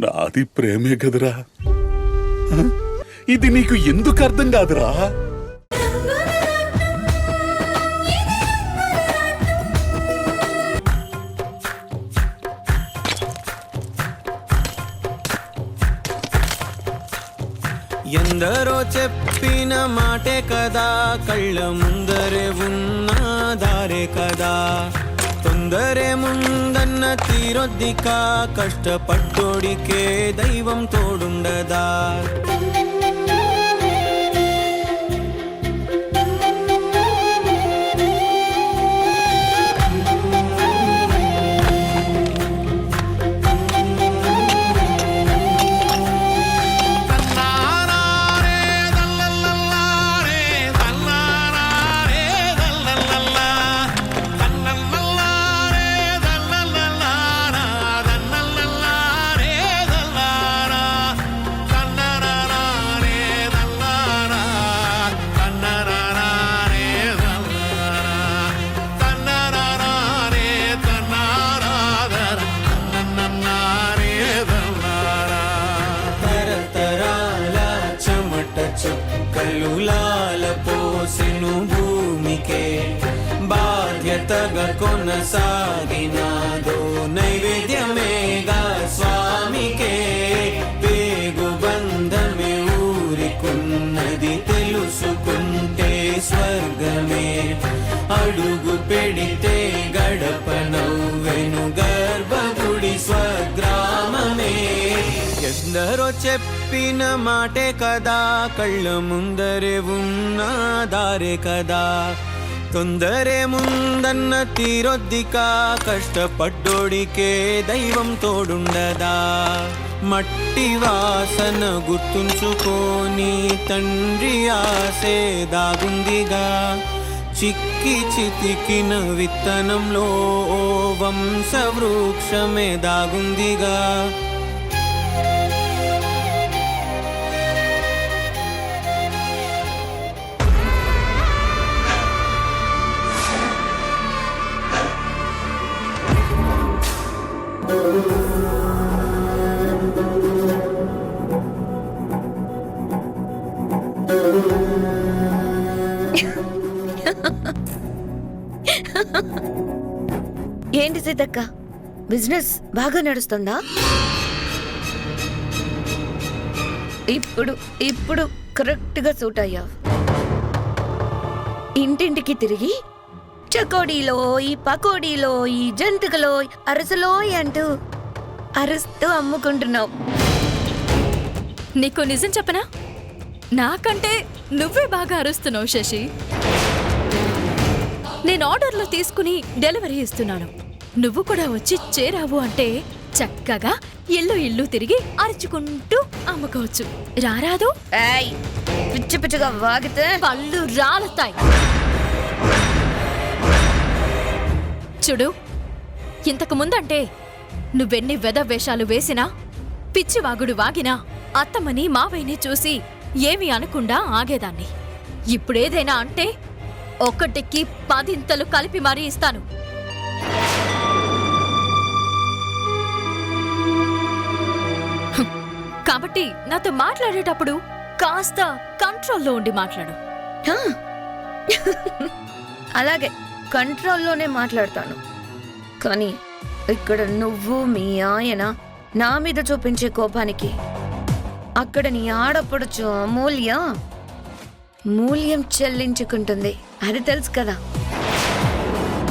నాది ప్రేమే కదరా. ఇది నీకు ఎందుకు అర్థం కాదురా? ఎందరో చెప్పిన మాటే కదా, కళ్ళ ముందరే ఉన్న దారే కదా. తొందరే ముందన్న తీరొద్దిక, కష్టపడ్డోడికే దైవం తోడుండదా. చుక్కలులాల పోసెను భూమికే, బాధ్యతగా కొనసాగినాదో నైవేద్యమేగా స్వామికే. పేగు బంధమే ఊరికున్నది తెలుసుకుంటే స్వర్గమే, అడుగు పెడితే గడప నవ్వెను గర్భగుడి స్వగ్రామమే. ఎందరో చెప్పిన మాటే కదా, కళ్ళ ముందరే ఉన్న దారే కదా. తొందరే ముందన్న తీరొద్దిక, కష్టపడ్డోడికే దైవం తోడుండదా. మట్టి వాసన గుర్తుంచుకోని తండ్రి ఆసే దాగుందిగా, చిక్కి చితికిన విత్తనంలో ఓ వంశవృక్షమే దాగుందిగా. ఏంటి సీతక్క, బిజినెస్ బాగా నడుస్తుందా? ఇప్పుడు ఇప్పుడు కరెక్ట్ గా సూట్ అయ్యావు. ఇంటింటికి తిరిగి చకోడీలో, ఈ పకోడీలో, ఈ జంతికలో, అరసలో అంటూ అరుస్తూ అమ్ముకుంటున్నావు. నీకు నిజం చెప్పనా, నాకంటే నువ్వే బాగా అరుస్తున్నావు శశి. నేను ఆర్డర్లు తీసుకుని డెలివరీ ఇస్తున్నాను, నువ్వు కూడా వచ్చి చేరావు అంటే చక్కగా ఇల్లు ఇల్లు తిరిగి అరుచుకుంటూ అమ్ముకోవచ్చు. రారాదు? పిచ్చి పిచ్చిగా వాగితే పళ్ళు రాలతాయి. చూడు, ఇంతకు ముందంటే నువ్వెన్ని వేషాలు వేసినా, పిచ్చివాగుడు వాగినా అత్తమ్మని మావయ్యని చూసి ఏమీ అనకుండా ఆగేదాన్ని. ఇప్పుడేదైనా అంటే ఒక్కటికి 10 కలిపి మరీ ఇస్తాను. కాబట్టి నాతో మాట్లాడేటప్పుడు కాస్త కంట్రోల్లో ఉండి మాట్లాడు. అలాగే కంట్రోల్లోనే మాట్లాడతాను. కానీ ఇక్కడ నువ్వు మీ ఆయన నా మీద చూపించే కోపానికి అక్కడ నీ ఆడపడుచు మూల్యం చెల్లించుకుంటుంది. అది తెలుసు కదా.